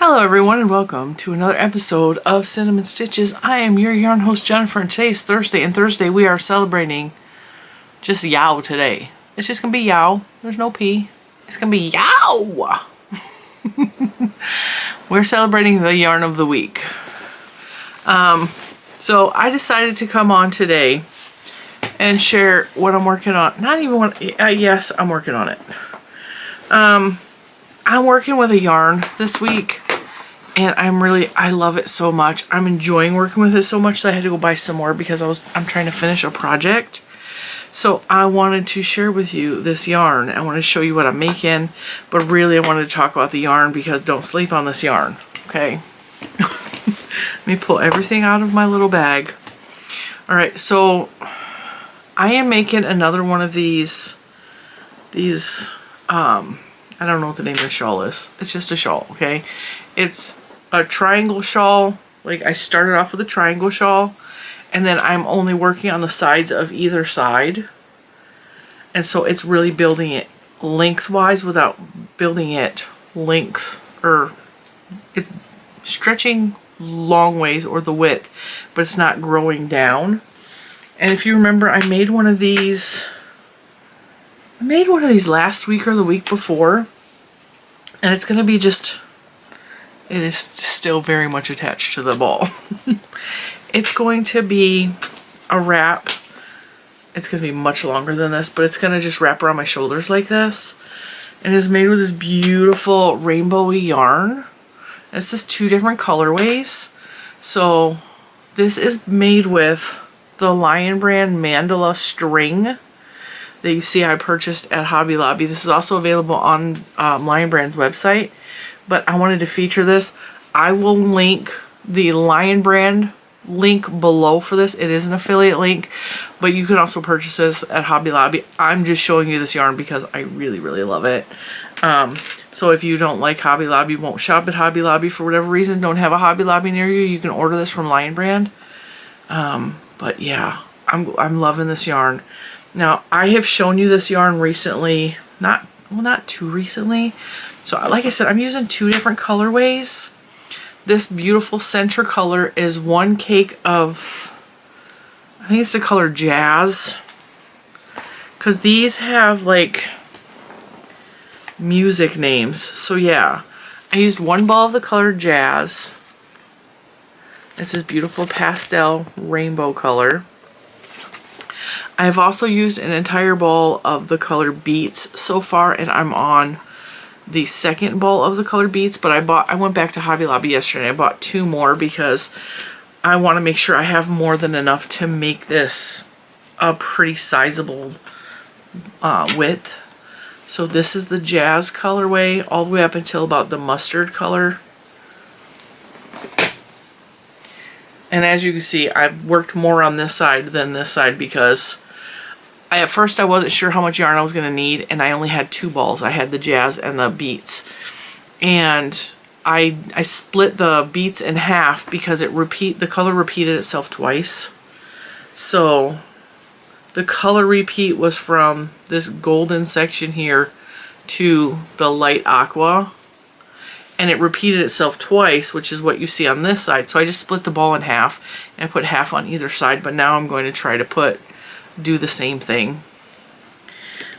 Hello everyone and welcome to another episode of Cinnamon Stitches. I am your yarn host Jennifer and today's Thursday, and Thursday we are celebrating just YOW today. It's just gonna be YOW. There's no P. It's gonna be YOW! We're celebrating the yarn of the week. So I decided to come on today and share what I'm working on. Not even what, yes, I'm working on it. I'm working with a yarn this week. And I love it so much. I'm enjoying working with it so much that I had to go buy some more because I'm trying to finish a project. So I wanted to share with you this yarn. I want to show you what I'm making, but really I wanted to talk about the yarn because don't sleep on this yarn, okay? Let me pull everything out of my little bag. All right, so I am making another one of these, I don't know what the name of the shawl is. It's just a shawl, okay? It's a triangle shawl. Like I started off with a triangle shawl and then I'm only working on the sides of either side. And so it's really building it lengthwise without building it length, or it's stretching long ways or the width, but it's not growing down. And if you remember, I made one of these last week or the week before, and it's going to be just, it is still very much attached to the ball. It's going to be a wrap. It's going to be much longer than this, but it's going to just wrap around my shoulders like this. And it's made with this beautiful rainbowy yarn. This is 2 different colorways. So this is made with the Lion brand Mandala string that you see I purchased at Hobby Lobby. This is also available on Lion brand's website. But I wanted to feature this. I will link the Lion brand link below for this. It is an affiliate link, but you can also purchase this at Hobby Lobby. I'm just showing you this yarn because I really, really love it. So if you don't like Hobby Lobby, won't shop at Hobby Lobby for whatever reason, don't have a Hobby Lobby near you, you can order this from Lion brand. But yeah, I'm loving this yarn. Now, I have shown you this yarn recently, not too recently. So like I said, I'm using 2 different colorways. This beautiful center color is one cake of, I think it's the color Jazz. Because these have like music names. So yeah, I used 1 ball of the color Jazz. This is beautiful pastel rainbow color. I've also used an entire ball of the color Beets so far, and I'm on the 2nd ball of the color Beets, but I went back to Hobby Lobby yesterday. I bought 2 more because I want to make sure I have more than enough to make this a pretty sizable width. So this is the Jazz colorway all the way up until about the mustard color. And as you can see, I've worked more on this side than this side because at first I wasn't sure how much yarn I was going to need, and I only had 2 balls. I had the Jazz and the Beets. And I split the Beets in half because the color repeated itself twice. So the color repeat was from this golden section here to the light aqua. And it repeated itself twice, which is what you see on this side. So I just split the ball in half and I put half on either side. But now I'm going to try to do the same thing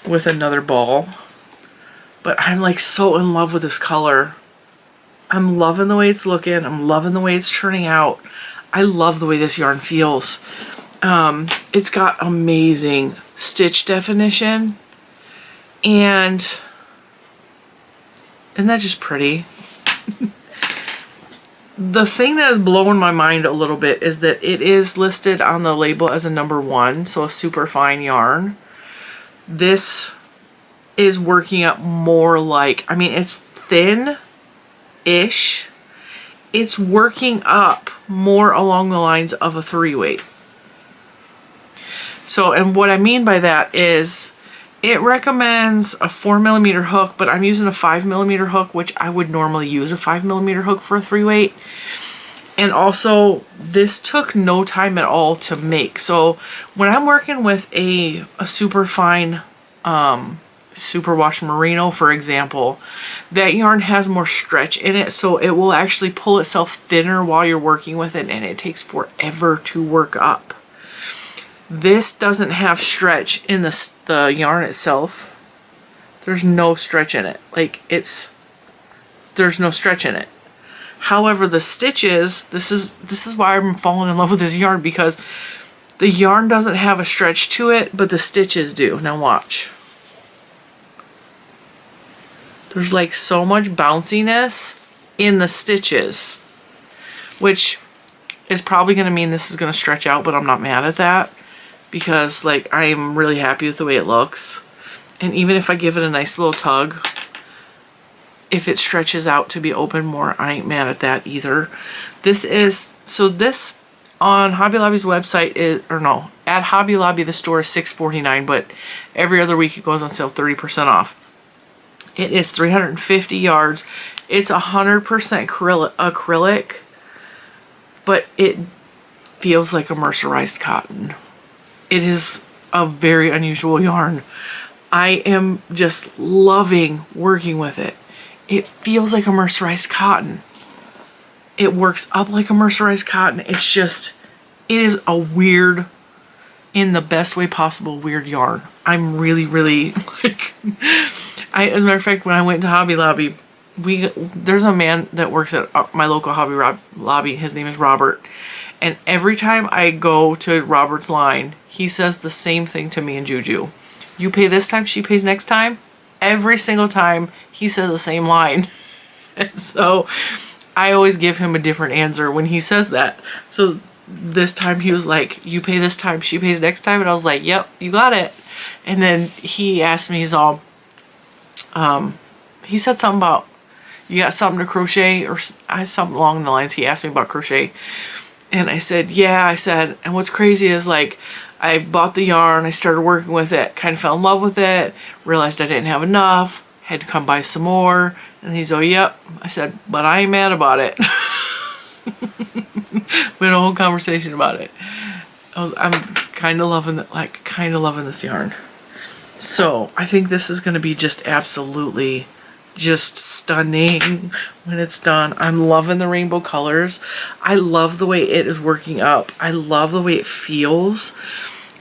with another ball. But I'm like so in love with this color. I'm loving the way it's looking. I'm loving the way it's turning out. I love the way this yarn feels. It's got amazing stitch definition. And isn't that just pretty? The thing that is blowing my mind a little bit is that it is listed on the label as a #1, so a super fine yarn. This is working up more like, I mean, it's thin-ish. It's working up more along the lines of a 3-weight. So, and what I mean by that is it recommends a 4mm hook, but I'm using a 5mm hook, which I would normally use a 5mm hook for a 3-weight. And also, this took no time at all to make. So when I'm working with a super fine superwash merino, for example, that yarn has more stretch in it, so it will actually pull itself thinner while you're working with it, and it takes forever to work up. This doesn't have stretch in the yarn itself. There's no stretch in it. Like, there's no stretch in it. However, the stitches, this is why I'm falling in love with this yarn, because the yarn doesn't have a stretch to it, but the stitches do. Now watch. There's like so much bounciness in the stitches, which is probably going to mean this is going to stretch out, but I'm not mad at that, because like I'm really happy with the way it looks. And even if I give it a nice little tug, if it stretches out to be open more, I ain't mad at that either. This on Hobby Lobby's website is, or no, at Hobby Lobby the store is $6.49, but every other week it goes on sale 30% off. It is 350 yards. It's 100% acrylic, but it feels like a mercerized cotton. It is a very unusual yarn. I am just loving working with it. It feels like a mercerized cotton. It works up like a mercerized cotton. It's just, it is a weird, in the best way possible, weird yarn. I'm really, really like, as a matter of fact, when I went to Hobby Lobby, there's a man that works at my local Hobby Lobby. His name is Robert. And every time I go to Robert's line, he says the same thing to me and Juju. You pay this time, she pays next time. Every single time he says the same line. And so I always give him a different answer when he says that. So this time he was like, you pay this time, she pays next time. And I was like, yep, you got it. And then he asked me, he said something about, you got something to crochet, or something along the lines. He asked me about crochet. And I said, yeah, I said, and what's crazy is like, I bought the yarn, I started working with it, kind of fell in love with it, realized I didn't have enough, had to come buy some more. And he's like, yep. I said, but I ain't mad about it. We had a whole conversation about it. I'm kind of loving it, like kind of loving this yarn. So I think this is going to be just absolutely just stunning when it's done. I'm loving the rainbow colors. I love the way it is working up. I love the way it feels.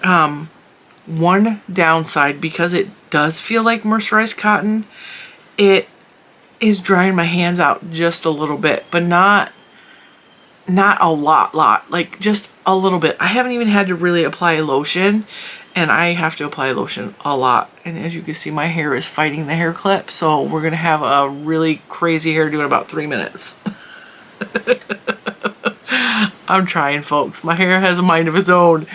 One downside, because it does feel like mercerized cotton, it is drying my hands out just a little bit, but not a lot, like just a little bit. I haven't even had to really apply lotion, and I have to apply lotion a lot. And as you can see, my hair is fighting the hair clip, so we're gonna have a really crazy hairdo in about 3 minutes. I'm trying, folks. My hair has a mind of its own.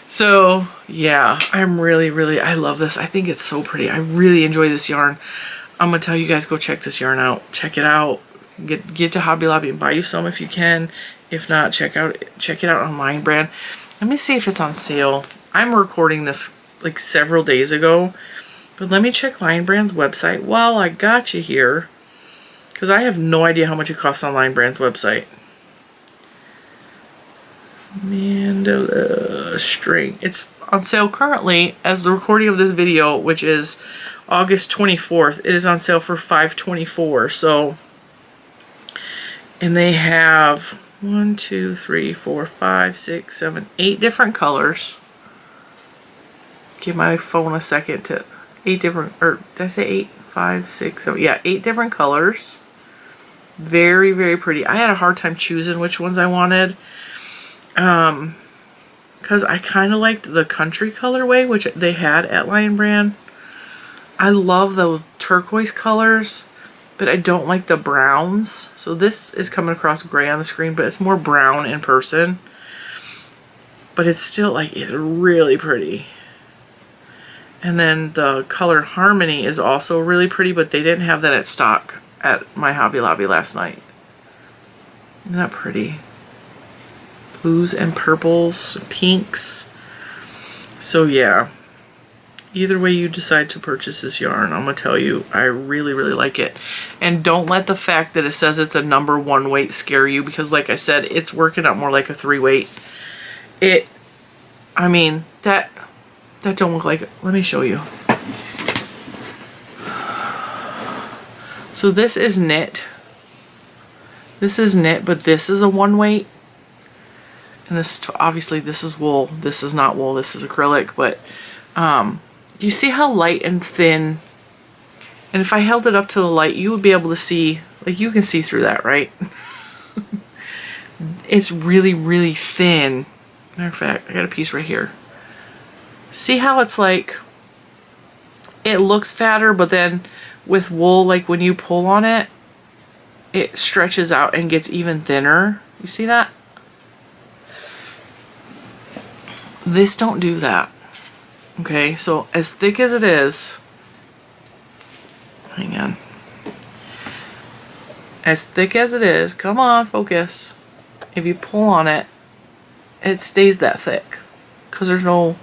So yeah, I'm really, I love this. I think it's so pretty. I really enjoy this yarn. I'm gonna tell you guys, go check this yarn out. Check it out. Get to Hobby Lobby and buy you some if you can. If not, check it out on Line Brand. Let me see if it's on sale. I'm recording this like several days ago, but let me check Line Brand's website while I got you here, because I have no idea how much it costs on Line Brand's website. Mandala string. It's on sale currently as the recording of this video, which is August 24th. It is on sale for $5.24. So, and they have 1, 2, 3, 4, 5, 6, 7, 8 different colors. Give my phone a second to 8 different, or did I say 8? 5, 6, 7, yeah, 8 different colors. Very, very pretty. I had a hard time choosing which ones I wanted. Because I kind of liked the country colorway, which they had at Lion Brand. I love those turquoise colors, but I don't like the browns. So this is coming across gray on the screen, but it's more brown in person. But it's still like, it's really pretty. And then the color Harmony is also really pretty, but they didn't have that at stock at my Hobby Lobby last night. Isn't that pretty? Blues and purples, pinks. So yeah, either way you decide to purchase this yarn, I'm gonna tell you, I really, really like it. And don't let the fact that it says it's a number 1 weight scare you, because like I said, it's working out more like a 3 weight. I mean, that don't look like it. Let me show you. So this is knit. This is knit, but this is a 1 weight. And this, obviously this is wool. This is not wool, this is acrylic, but do you see how light and thin? And if I held it up to the light, you would be able to see, like you can see through that, right? It's really, really thin. Matter of fact, I got a piece right here. See how it's like, it looks fatter, but then with wool, like when you pull on it, it stretches out and gets even thinner. You see that? This don't do that. Okay, so as thick as it is, hang on. As thick as it is, come on, focus. If you pull on it, it stays that thick because there's no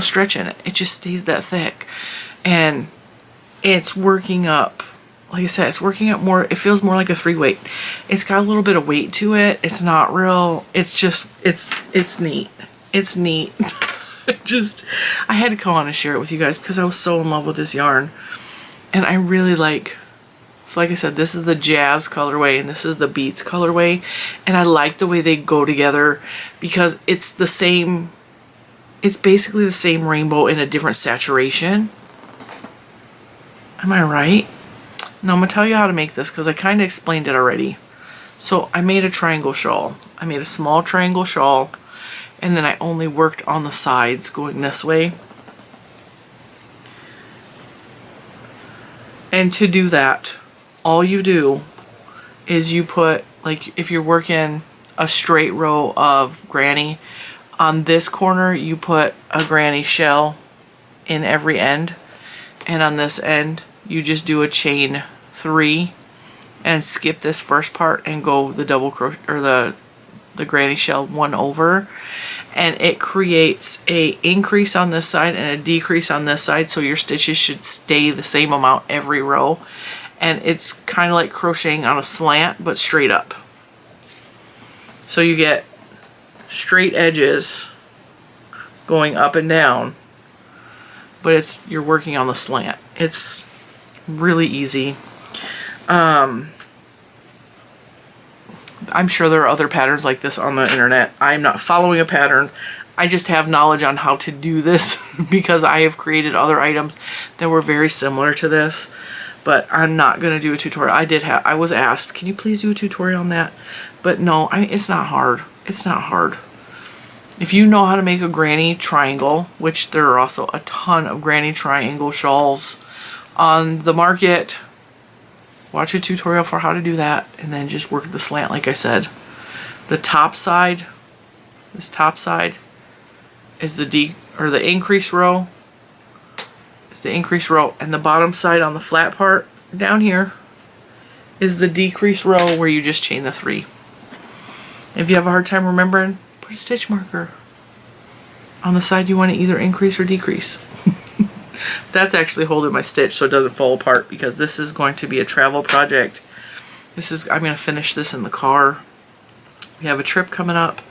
stretch in it. It just stays that thick, and it's working up. Like I said, it's working up more. It feels more like a 3 weight. It's got a little bit of weight to it. It's not real. It's just it's neat. It's neat. I had to come on and share it with you guys because I was so in love with this yarn, and I really like. So like I said, this is the Jazz colorway and this is the Beats colorway, and I like the way they go together because it's the same, it's basically the same rainbow in a different saturation. Am I right? Now I'm going to tell you how to make this because I kind of explained it already. So I made a triangle shawl. I made a small triangle shawl, and then I only worked on the sides going this way. And to do that, all you do is you put, like if you're working a straight row of granny, on this corner you put a granny shell in every end, and on this end you just do a chain 3 and skip this first part and go the double crochet or the granny shell 1 over, and it creates a increase on this side and a decrease on this side, so your stitches should stay the same amount every row. And it's kind of like crocheting on a slant, but straight up. So you get straight edges going up and down, but you're working on the slant. It's really easy. I'm sure there are other patterns like this on the internet. I'm not following a pattern. I just have knowledge on how to do this because I have created other items that were very similar to this. But I'm not going to do a tutorial. I was asked, can you please do a tutorial on that? But no, it's not hard. It's not hard. If you know how to make a granny triangle, which there are also a ton of granny triangle shawls on the market, watch a tutorial for how to do that, and then just work the slant like I said. The top side, this top side is the increase row. It's the increase row, and the bottom side on the flat part down here is the decrease row where you just chain the 3. If you have a hard time remembering, put a stitch marker on the side you want to either increase or decrease. That's actually holding my stitch so it doesn't fall apart because this is going to be a travel project. I'm going to finish this in the car. We have a trip coming up,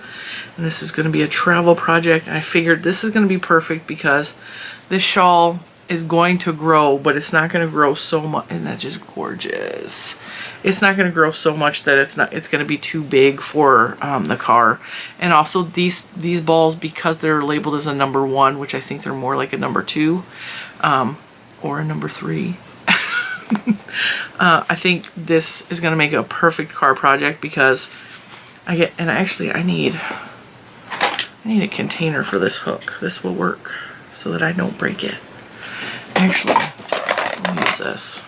and this is going to be a travel project, and I figured this is going to be perfect because this shawl is going to grow, but it's not going to grow so much, and that's just gorgeous. It's not going to grow so much that it's going to be too big for the car. And also these balls, because they're labeled as a number 1, which I think they're more like a number 2 or a number 3. I think this is going to make a perfect car project because I need a container for this hook. This will work so that I don't break it. Actually, let me use this.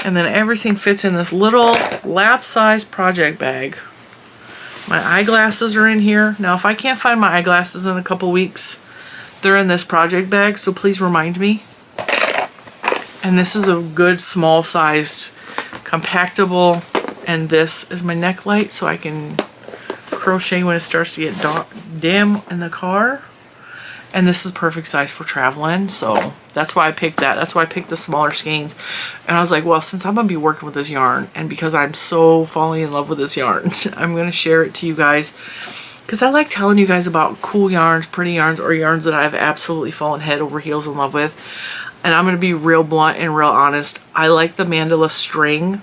And then everything fits in this little lap-sized project bag. My eyeglasses are in here. Now, if I can't find my eyeglasses in a couple weeks, they're in this project bag, so please remind me. And this is a good small-sized compactable, and this is my neck light so I can crochet when it starts to get dim in the car. And this is perfect size for traveling, so that's why I picked that. That's why I picked the smaller skeins. And I was like, well, since I'm going to be working with this yarn, and because I'm so falling in love with this yarn, I'm going to share it to you guys. Because I like telling you guys about cool yarns, pretty yarns, or yarns that I've absolutely fallen head over heels in love with. And I'm going to be real blunt and real honest. I like the Mandala string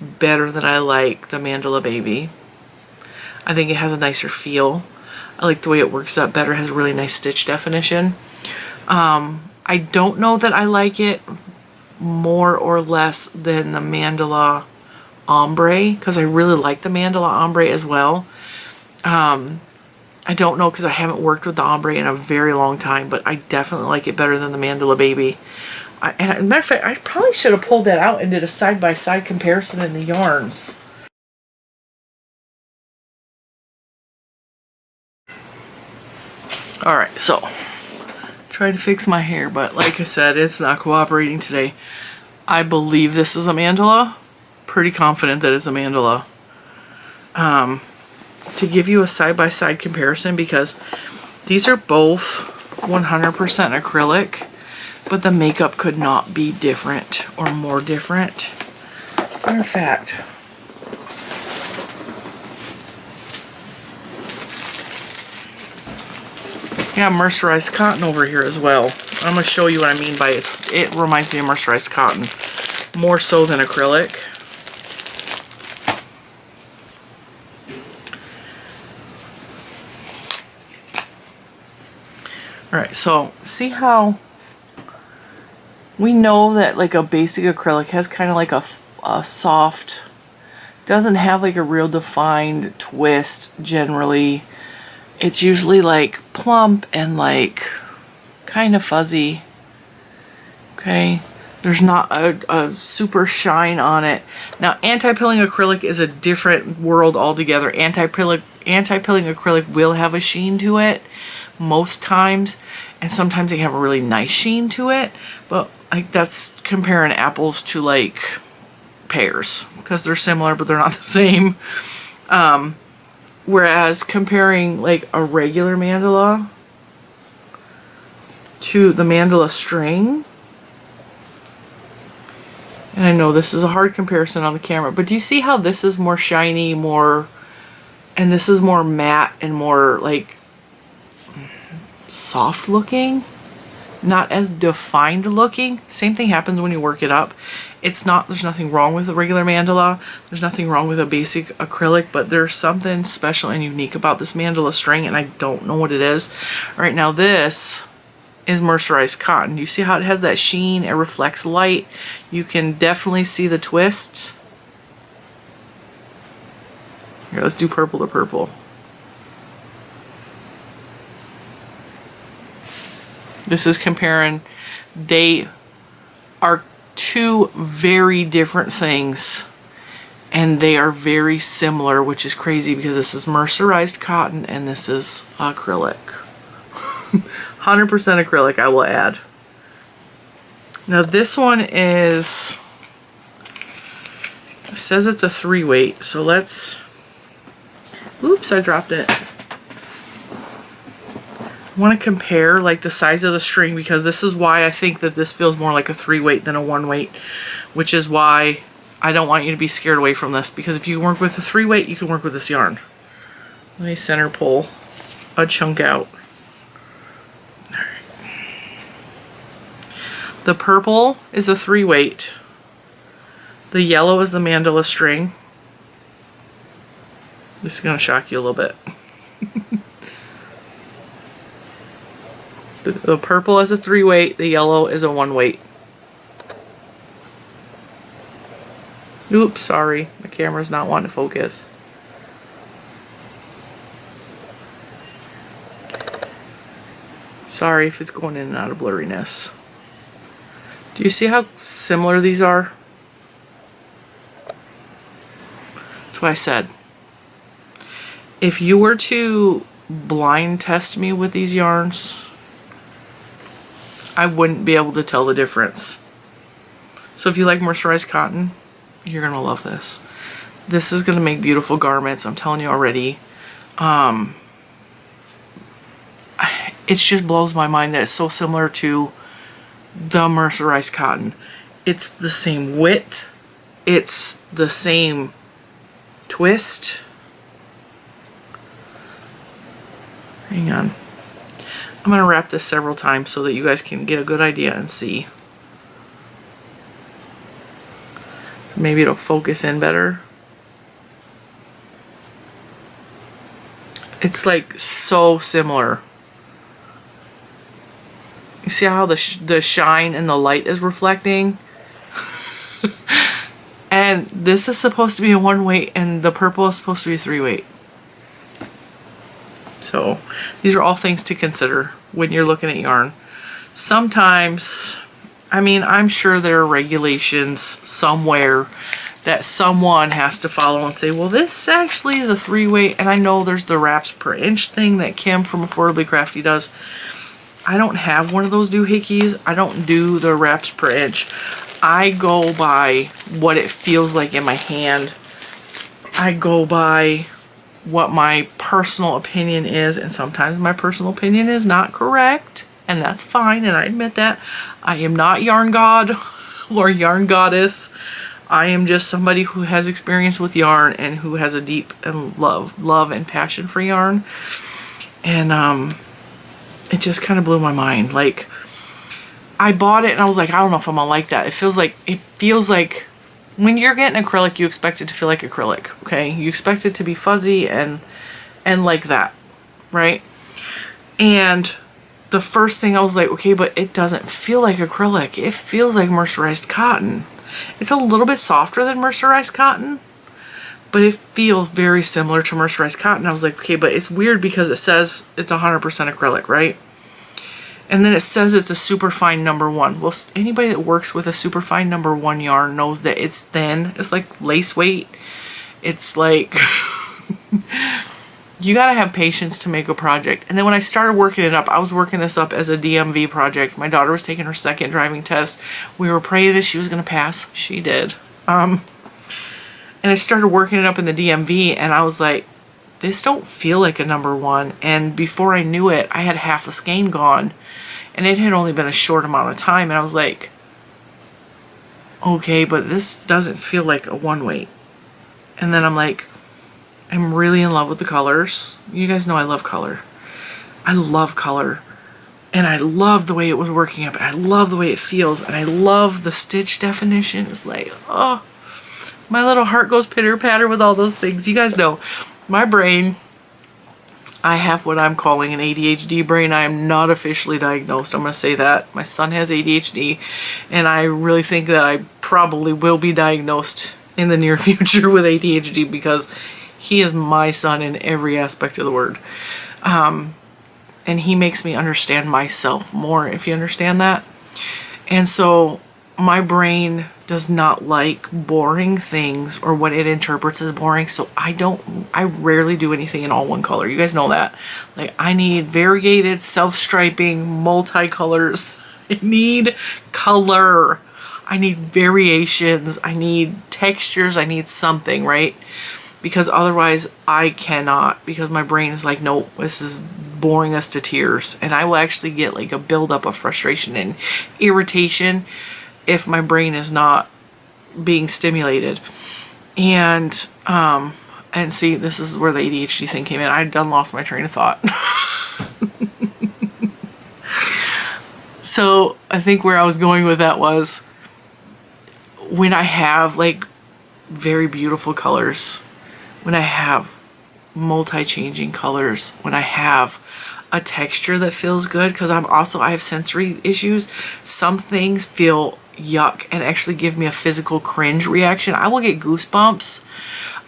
better than I like the Mandala baby. I think it has a nicer feel. I like the way it works up better. It has a really nice stitch definition. I don't know that I like it more or less than the Mandala ombre, because I really like the Mandala ombre as well. I don't know because I haven't worked with the ombre in a very long time, but I definitely like it better than the Mandala baby. And as a matter of fact, I probably should have pulled that out and did a side-by-side comparison in the yarns. Alright, so trying to fix my hair, but like I said, it's not cooperating today. I believe this is a Mandala. Pretty confident that it's a Mandala. To give you a side-by-side comparison, because these are both 100% acrylic, but the makeup could not be different or more different. Matter of fact, yeah, mercerized cotton over here as well. I'm going to show you what I mean by it. It reminds me of mercerized cotton more so than acrylic. Alright, so see how we know that like a basic acrylic has kind of like a soft, doesn't have like a real defined twist generally. It's usually like plump and like kind of fuzzy. Okay, there's not a super shine on it. Now anti-pilling acrylic is a different world altogether. Anti-pilling acrylic will have a sheen to it most times, and sometimes they have a really nice sheen to it, but like that's comparing apples to like pears, because they're similar but they're not the same. Whereas comparing like a regular mandala to the mandala string, and I know this is a hard comparison on the camera, but do you see how this is more shiny, more, and this is more matte and more like soft looking, not as defined looking? Same thing happens when you work it up. It's not, there's nothing wrong with a regular mandala, there's nothing wrong with a basic acrylic, but there's something special and unique about this mandala string, and I don't know what it is. Right now this is mercerized cotton. You see how it has that sheen, it reflects light, you can definitely see the twist. Here, let's do purple to purple. This is comparing, they are two very different things and they are very similar, which is crazy because this is mercerized cotton and this is acrylic. 100% acrylic, I will add. Now this one is, it says it's a 3-weight, so let's, oops, I dropped it. I want to compare like the size of the string, because this is why I think that this feels more like a 3-weight than a 1-weight, which is why I don't want you to be scared away from this, because if you work with a 3-weight, you can work with this yarn. Let me center pull a chunk out. All right. The purple is a 3-weight. The yellow is the mandala string. This is going to shock you a little bit. The purple is a 3-weight, the yellow is a 1-weight. Oops, sorry, the camera's not wanting to focus. Sorry if it's going in and out of blurriness. Do you see how similar these are? That's why I said, if you were to blind test me with these yarns, I wouldn't be able to tell the difference. So if you like mercerized cotton, you're gonna love this. This is gonna make beautiful garments, I'm telling you already. It just blows my mind that it's so similar to the mercerized cotton. It's the same width, it's the same twist. Hang on. I'm going to wrap this several times so that you guys can get a good idea and see. So maybe it'll focus in better. It's like so similar. You see how the shine and the light is reflecting? And this is supposed to be a 1-weight and the purple is supposed to be a 3-weight. So these are all things to consider when you're looking at yarn. Sometimes, I mean, I'm sure there are regulations somewhere that someone has to follow and say, well, this actually is a 3-weight. And I know there's the wraps per inch thing that Kim from Affordably Crafty does. I don't have one of those doohickeys. I don't do the wraps per inch. I go by what it feels like in my hand. I go by what my personal opinion is, and sometimes my personal opinion is not correct, and that's fine, and I admit that. I am not yarn god or yarn goddess. I am just somebody who has experience with yarn and who has a deep and love and passion for yarn. And it just kind of blew my mind. Like, I bought it and I was like, I don't know if I'm gonna like that. It feels like when you're getting acrylic, you expect it to feel like acrylic, okay? You expect it to be fuzzy and like that, right? And the first thing I was like, okay, but it doesn't feel like acrylic. It feels like mercerized cotton. It's a little bit softer than mercerized cotton, but it feels very similar to mercerized cotton. I was like, okay, but it's weird because it says it's 100% acrylic, right? And then it says it's a superfine #1. Well, anybody that works with a superfine #1 yarn knows that it's thin. It's like lace weight. It's like, you gotta have patience to make a project. And then when I started working it up, I was working this up as a DMV project. My daughter was taking her second driving test. We were praying that she was gonna pass. She did. And I started working it up in the DMV, and I was like, this don't feel like a #1. And before I knew it, I had half a skein gone. And it had only been a short amount of time. And I was like, okay, but this doesn't feel like a 1-weight. And then I'm like, I'm really in love with the colors. You guys know I love color. I love color. And I love the way it was working up. And I love the way it feels. And I love the stitch definition. It's like, oh, my little heart goes pitter-patter with all those things. You guys know, my brain, I have what I'm calling an ADHD brain. I am not officially diagnosed. I'm going to say that. My son has ADHD, and I really think that I probably will be diagnosed in the near future with ADHD because he is my son in every aspect of the word. And he makes me understand myself more, if you understand that. And so my brain does not like boring things or what it interprets as boring. So I rarely do anything in all one color. You guys know that. Like, I need variegated, self-striping, multi-colors. I need color. I need variations. I need textures. I need something, right? Because otherwise I cannot, because my brain is like, nope, this is boring us to tears. And I will actually get like a buildup of frustration and irritation if my brain is not being stimulated. And see, this is where the ADHD thing came in. I done lost my train of thought. So I think where I was going with that was, when I have like very beautiful colors, when I have multi-changing colors, when I have a texture that feels good, because I have sensory issues. Some things feel yuck and actually give me a physical cringe reaction. I will get goosebumps.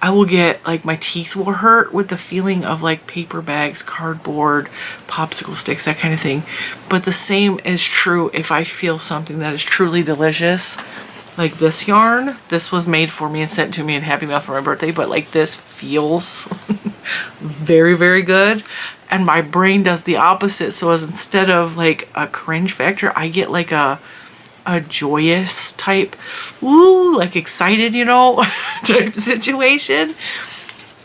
I will get, like, my teeth will hurt with the feeling of like paper bags, cardboard, popsicle sticks, that kind of thing. But the same is true if I feel something that is truly delicious. Like this yarn, this was made for me and sent to me in Happy Mail for my birthday, but like this feels very, very good. And my brain does the opposite. So as instead of like a cringe factor, I get like a joyous type, ooh, like excited, you know, type situation.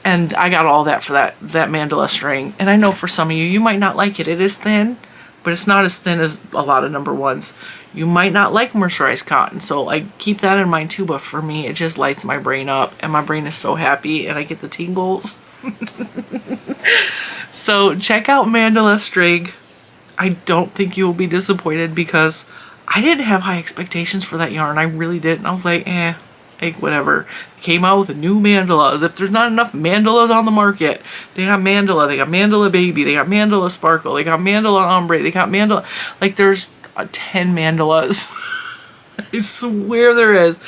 And I got all that for that Mandala string. And I know for some of you, you might not like it. It is thin, but it's not as thin as a lot of #1s. You might not like mercerized cotton, so like keep that in mind too. But for me, it just lights my brain up, and my brain is so happy, and I get the tingles. So check out Mandala string. I don't think you will be disappointed, because I didn't have high expectations for that yarn. I really didn't. I was like, eh. like whatever. They came out with a new mandala, as if there's not enough mandalas on the market. They got mandala, they got mandala baby, they got mandala sparkle, they got mandala ombre, they got mandala, like there's 10 mandalas. I swear there is.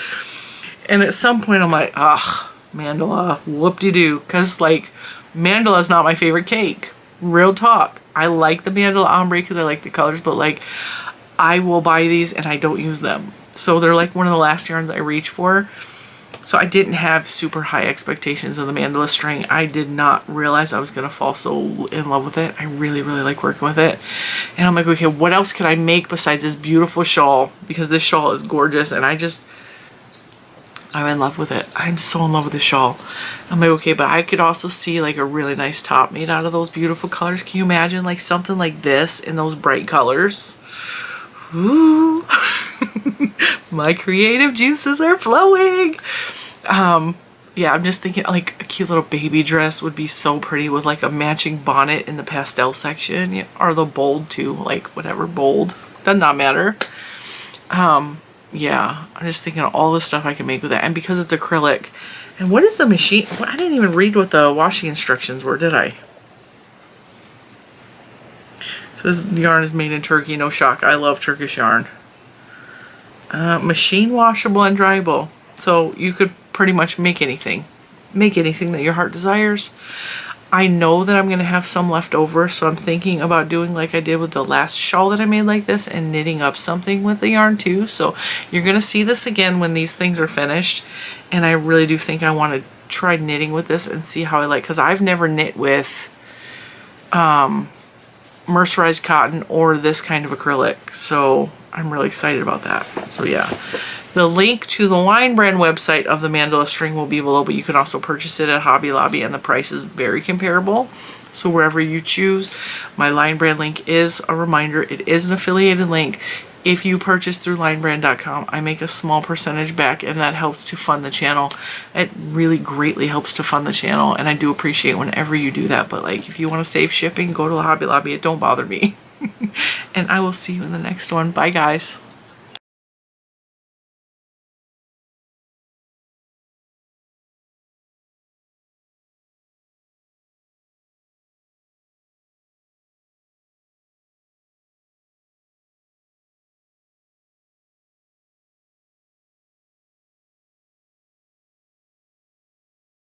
And at some point I'm like, ugh, mandala, whoop-de-doo. Because, like, mandala is not my favorite cake. Real talk. I like the mandala ombre because I like the colors, but, like, I will buy these and I don't use them. So they're, like, one of the last yarns I reach for. So I didn't have super high expectations of the mandala string. I did not realize I was going to fall so in love with it. I really, really like working with it. And I'm like, okay, what else could I make besides this beautiful shawl? Because this shawl is gorgeous and I'm in love with it. I'm so in love with the shawl. I'm like, okay, but I could also see like a really nice top made out of those beautiful colors. Can you imagine like something like this in those bright colors? Ooh. My creative juices are flowing. Yeah, I'm just thinking like a cute little baby dress would be so pretty with like a matching bonnet in the pastel section, yeah, or the bold too, like whatever, bold, does not matter. Yeah, I'm just thinking of all the stuff I can make with that. And because it's acrylic, and what is the machine? I didn't even read what the washing instructions were, did I? So this yarn is made in Turkey, no shock. I love Turkish yarn. Machine washable and dryable. So you could pretty much make anything. Make anything that your heart desires. I know that I'm going to have some left over, so I'm thinking about doing like I did with the last shawl that I made like this and knitting up something with the yarn too. So you're going to see this again when these things are finished. And I really do think I want to try knitting with this and see how I like, because I've never knit with mercerized cotton or this kind of acrylic. So I'm really excited about that. So yeah. The link to the Line Brand website of the mandala string will be below, but you can also purchase it at Hobby Lobby and the price is very comparable. So wherever you choose, my Line Brand link is a reminder. It is an affiliated link. If you purchase through linebrand.com, I make a small percentage back and that helps to fund the channel. It really greatly helps to fund the channel and I do appreciate whenever you do that. But like if you want to save shipping, go to the Hobby Lobby. It don't bother me. And I will see you in the next one. Bye guys.